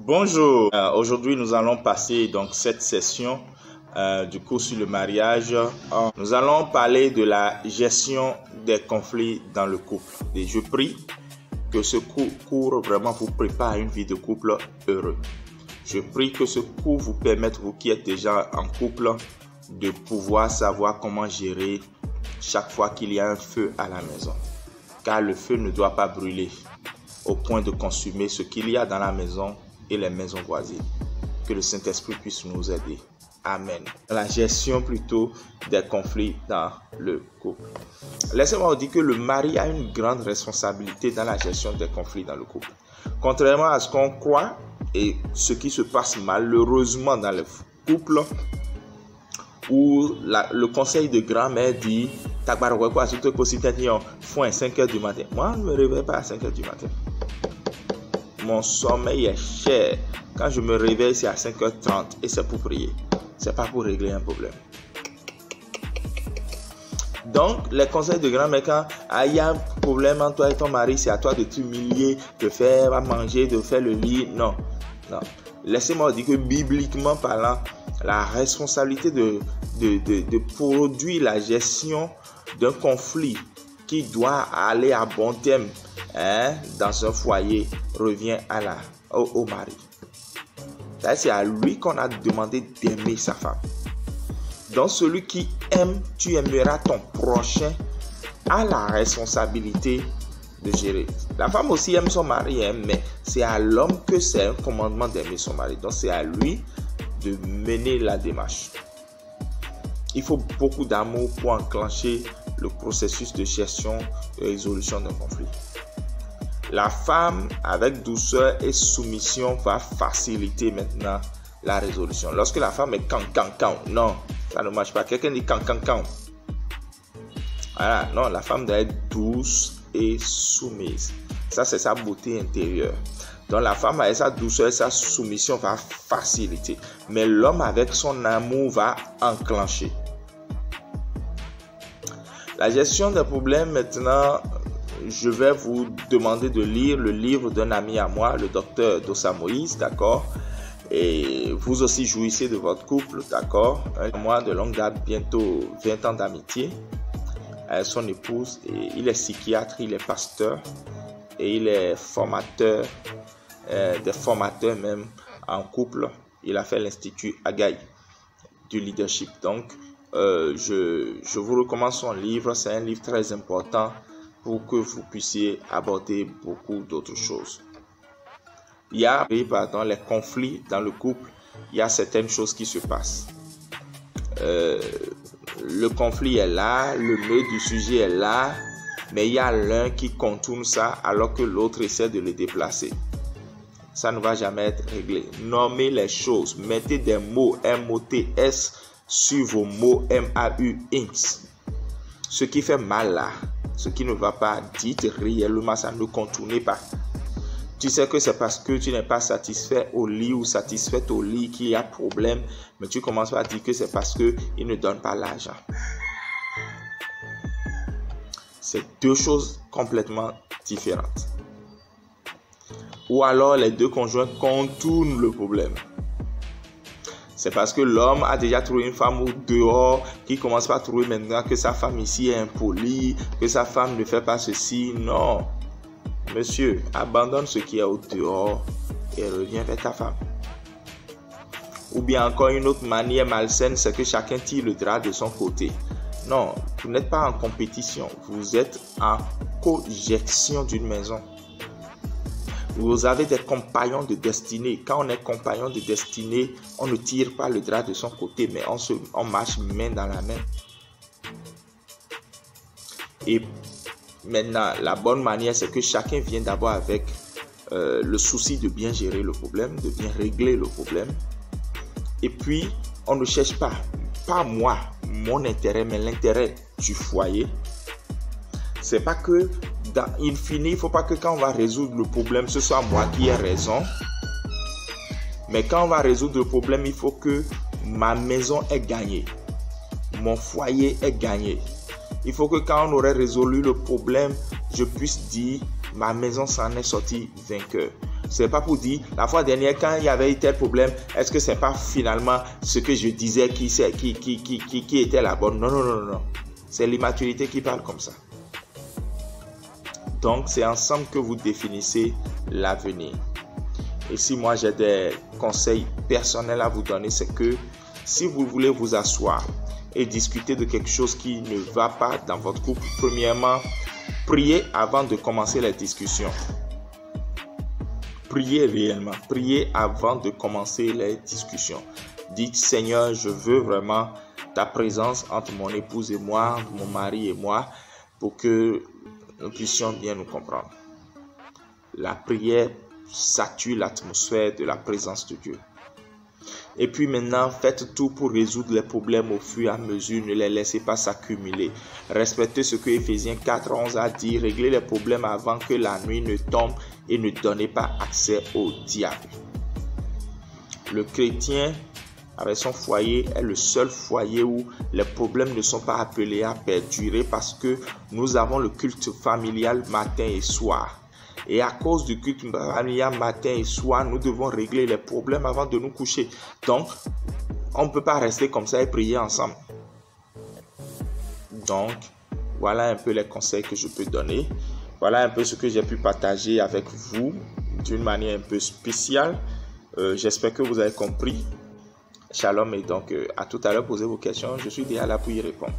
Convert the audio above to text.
Bonjour, aujourd'hui nous allons passer donc cette session du cours sur le mariage. Nous allons parler de la gestion des conflits dans le couple. Et je prie que ce cours vraiment vous prépare à une vie de couple heureux. Je prie que ce cours vous permette, vous qui êtes déjà en couple, de pouvoir savoir comment gérer chaque fois qu'il y a un feu à la maison. Car le feu ne doit pas brûler au point de consumer ce qu'il y a dans la maison et les maisons voisines. Que le Saint-Esprit puisse nous aider. Amen. La gestion plutôt des conflits dans le couple. Laissez-moi vous dire que le mari a une grande responsabilité dans la gestion des conflits dans le couple. Contrairement à ce qu'on croit et ce qui se passe malheureusement dans les couples, où le conseil de grand-mère dit « faut à 5 h du matin ». Moi, je ne me réveille pas à 5 h du matin. Mon sommeil est cher. Quand je me réveille, c'est à 5h30 et c'est pour prier. C'est pas pour régler un problème. Donc, les conseils de grand-mère, quand il y a un problème entre toi et ton mari, c'est à toi de t'humilier, de faire à manger, de faire le lit. Non, non. Laissez-moi dire que bibliquement parlant, la responsabilité de produire la gestion d'un conflit qui doit aller à bon terme dans un foyer revient au mari. C'est à lui qu'on a demandé d'aimer sa femme. Donc celui qui aime, tu aimeras ton prochain, a la responsabilité de gérer. La femme aussi aime son mari, mais c'est à l'homme que c'est un commandement d'aimer son mari. Donc c'est à lui de mener la démarche. Il faut beaucoup d'amour pour enclencher le processus de gestion et résolution d'un conflit. La femme, avec douceur et soumission, va faciliter maintenant la résolution. Lorsque la femme est can, non, ça ne marche pas. Quelqu'un dit can. Voilà, non, la femme doit être douce et soumise. Ça, c'est sa beauté intérieure. Donc, la femme, avec sa douceur et sa soumission, va faciliter. Mais l'homme, avec son amour, va enclencher. La gestion des problèmes, maintenant, je vais vous demander de lire le livre d'un ami à moi, le docteur Dossa Moïse, d'accord? Et vous aussi jouissez de votre couple, d'accord? Moi, de longue date, bientôt 20 ans d'amitié avec son épouse. Et il est psychiatre, il est pasteur et il est formateur, des formateurs même en couple. Il a fait l'Institut Agaï du leadership. Donc, je vous recommande son livre. C'est un livre très important pour que vous puissiez aborder beaucoup d'autres choses. Il y a, les conflits dans le couple, il y a certaines choses qui se passent. Le conflit est là, le nœud du sujet est là, mais il y a l'un qui contourne ça alors que l'autre essaie de le déplacer. Ça ne va jamais être réglé. Nommez les choses, mettez des mots M-O-T-S sur vos mots M-A-U-X. Ce qui fait mal là, ce qui ne va pas, dites réellement ça, ne contournez pas. Tu sais que c'est parce que tu n'es pas satisfait au lit ou satisfaite au lit qu'il y a problème, mais tu commences à dire que c'est parce qu'il ne donne pas l'argent. C'est deux choses complètement différentes. Ou alors les deux conjoints contournent le problème. C'est parce que l'homme a déjà trouvé une femme au dehors qui commence pas à trouver maintenant que sa femme ici est impolie, que sa femme ne fait pas ceci. Non. Monsieur, abandonne ce qui est au dehors et reviens vers ta femme. Ou bien encore une autre manière malsaine, c'est que chacun tire le drap de son côté. Non, vous n'êtes pas en compétition. Vous êtes en cogestion d'une maison. Vous avez des compagnons de destinée. Quand on est compagnon de destinée, on ne tire pas le drap de son côté, mais on marche main dans la main. Et maintenant, la bonne manière, c'est que chacun vient d'abord avec le souci de bien gérer le problème, de bien régler le problème. Et puis, on ne cherche pas moi, mon intérêt, mais l'intérêt du foyer. C'est pas que in fine, il ne faut pas que quand on va résoudre le problème, ce soit moi qui ai raison. Mais quand on va résoudre le problème, il faut que ma maison ait gagné. Mon foyer ait gagné. Il faut que quand on aurait résolu le problème, je puisse dire ma maison s'en est sortie vainqueur. C'est pas pour dire, la fois dernière, quand il y avait eu tel problème, est-ce que c'est pas finalement ce que je disais qui était la bonne? Non, non, non, non. C'est l'immaturité qui parle comme ça. Donc, c'est ensemble que vous définissez l'avenir. Et si moi, j'ai des conseils personnels à vous donner, c'est que si vous voulez vous asseoir et discuter de quelque chose qui ne va pas dans votre couple, premièrement, priez avant de commencer la discussion. Priez réellement, priez avant de commencer les discussions. Dites, Seigneur, je veux vraiment ta présence entre mon épouse et moi, mon mari et moi, pour que nous puissions bien nous comprendre. La prière sature l'atmosphère de la présence de Dieu. Et puis maintenant, faites tout pour résoudre les problèmes au fur et à mesure. Ne les laissez pas s'accumuler. Respectez ce que Ephésiens 4:11 a dit. Réglez les problèmes avant que la nuit ne tombe et ne donnez pas accès au diable. Le chrétien, avec son foyer, est le seul foyer où les problèmes ne sont pas appelés à perdurer parce que nous avons le culte familial matin et soir. Et à cause du culte familial matin et soir, nous devons régler les problèmes avant de nous coucher. Donc, on ne peut pas rester comme ça et prier ensemble. Donc, voilà un peu les conseils que je peux donner. Voilà un peu ce que j'ai pu partager avec vous d'une manière un peu spéciale. J'espère que vous avez compris. Shalom et donc à tout à l'heure, posez vos questions. Je suis déjà là pour y répondre.